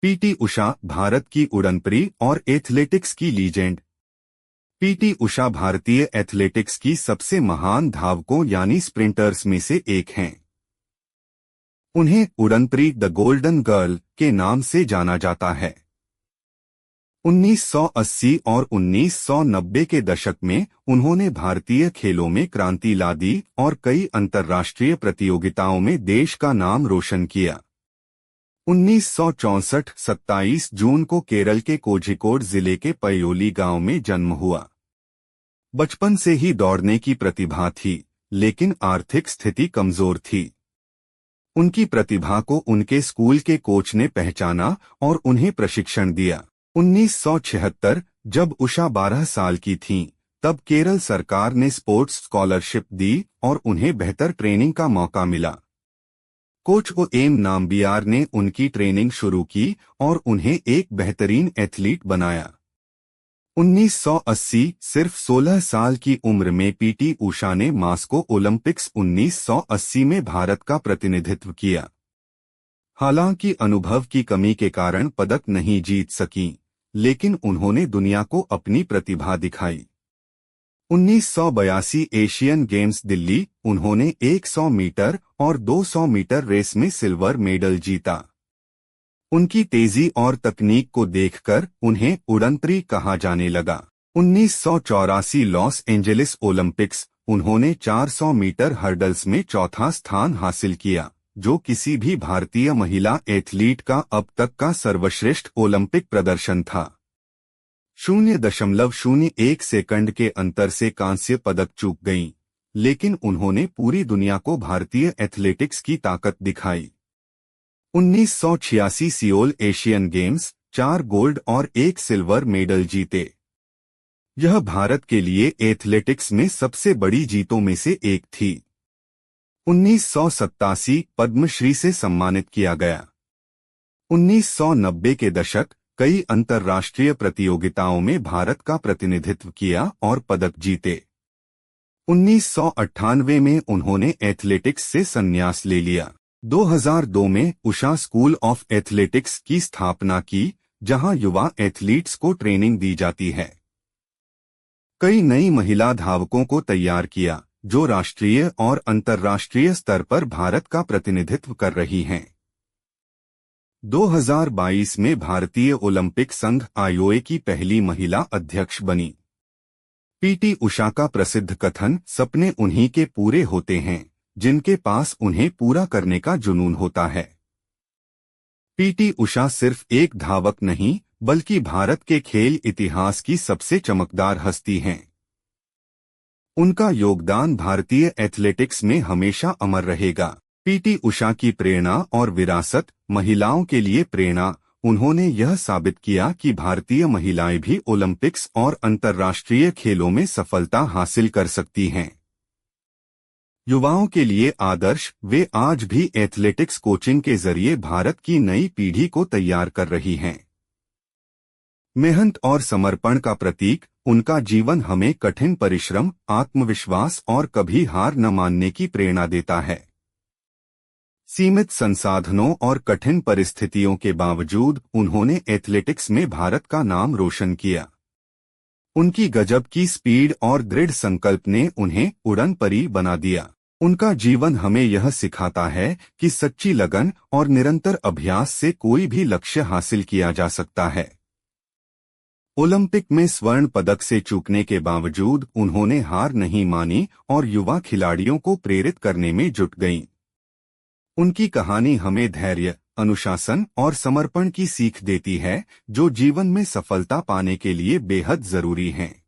PT Usha Bharat की उड़नपरी और athletics की लीजेंड। पीटी उषा भारतीय एथलेटिक्स की सबसे महान धावकों यानी स्प्रिंटर्स में से एक हैं। उन्हें उड़नपरी द गोल्डन गर्ल के नाम से जाना जाता है। 1980 और 1990 के दशक में उन्होंने भारतीय खेलों में क्रांति ला दी और कई अंतर्राष्ट्रीय प्रतियोगिताओं में देश का नाम रोशन किया। 1964 27 जून को केरल के कोझिकोड जिले के पयोली गांव में जन्म हुआ। बचपन से ही दौड़ने की प्रतिभा थी, लेकिन आर्थिक स्थिति कमजोर थी। उनकी प्रतिभा को उनके स्कूल के कोच ने पहचाना और उन्हें प्रशिक्षण दिया। 1976 जब उषा 12 साल की थीं, तब केरल सरकार ने स्पोर्ट्स स्कॉलरशिप दी और उन्हें बेहतर ट्रेनिंग का मौका मिला। Coach OM. नाम्बियार ने उनकी ट्रेनिंग शुरू की और उन्हें एक बेहतरीन एथलीट बनाया। 1980 सिर्फ 16 साल की उम्र में पीटी उषा ने मास्को ओलंपिक्स 1980 में भारत का प्रतिनिधित्व किया। हालांकि अनुभव की कमी के कारण पदक नहीं जीत सकीं, लेकिन उन्होंने दुनिया को अपनी प्रतिभा दिखाई। 1982 एशियन गेम्स दिल्ली, उन्होंने 100 मीटर और 200 मीटर रेस में सिल्वर मेडल जीता। उनकी तेजी और तकनीक को देखकर उन्हें उड़नपरी कहा जाने लगा। 1984 लॉस एंजेलिस ओलंपिक्स, उन्होंने 400 मीटर हर्डल्स में चौथा स्थान हासिल किया, जो किसी भी भारतीय महिला एथलीट का अब तक का सर्वश्रेष्ठ ओलंपिक प्रदर्शन था। 0.01 सेकंड के अंतर से कांस्य पदक चूक गईं, लेकिन उन्होंने पूरी दुनिया को भारतीय एथलेटिक्स की ताकत दिखाई। 1986 सियोल एशियन गेम्स, 4 गोल्ड और 1 सिल्वर मेडल जीते। यह भारत के लिए एथलेटिक्स में सबसे बड़ी जीतों में से एक थी। 1987 पद्मश्री से सम्मानित किया गया। 1990 के दशक कई अंतर्राष्ट्रीय प्रतियोगिताओं में भारत का प्रतिनिधित्व किया और पदक जीते। 1998 में उन्होंने एथलेटिक्स से संन्यास ले लिया। 2002 में उषा स्कूल ऑफ एथलेटिक्स की स्थापना की, जहां युवा एथलीट्स को ट्रेनिंग दी जाती है। कई नई महिला धावकों को तैयार किया, जो राष्ट्रीय और अंतर्राष्ट्रीय स्तर पर भारत का प्रतिनिधित्व कर रही हैं। 2022 में भारतीय ओलंपिक संघ आईओए की पहली महिला अध्यक्ष बनी। पीटी उषा का प्रसिद्ध कथन, सपने उन्हीं के पूरे होते हैं जिनके पास उन्हें पूरा करने का जुनून होता है। पीटी उषा सिर्फ एक धावक नहीं, बल्कि भारत के खेल इतिहास की सबसे चमकदार हस्ती हैं। उनका योगदान भारतीय एथलेटिक्स में हमेशा अमर रहेगा। पीटी उषा की प्रेरणा और विरासत, महिलाओं के लिए प्रेरणा। उन्होंने यह साबित किया कि भारतीय महिलाएं भी ओलंपिक्स और अंतर्राष्ट्रीय खेलों में सफलता हासिल कर सकती हैं। युवाओं के लिए आदर्श, वे आज भी एथलेटिक्स कोचिंग के जरिए भारत की नई पीढ़ी को तैयार कर रही हैं। मेहनत और समर्पण का प्रतीक, उनका जीवन हमें कठिन परिश्रम, आत्मविश्वास और कभी हार न मानने की प्रेरणा देता है। सीमित संसाधनों और कठिन परिस्थितियों के बावजूद उन्होंने एथलेटिक्स में भारत का नाम रोशन किया। उनकी गजब की स्पीड और दृढ़ संकल्प ने उन्हें उड़नपरी बना दिया। उनका जीवन हमें यह सिखाता है कि सच्ची लगन और निरंतर अभ्यास से कोई भी लक्ष्य हासिल किया जा सकता है। ओलंपिक में स्वर्ण पदक से चूकने के बावजूद उन्होंने हार नहीं मानी और युवा खिलाड़ियों को प्रेरित करने में जुट गईं। उनकी कहानी हमें धैर्य, अनुशासन और समर्पण की सीख देती है, जो जीवन में सफलता पाने के लिए बेहद जरूरी हैं।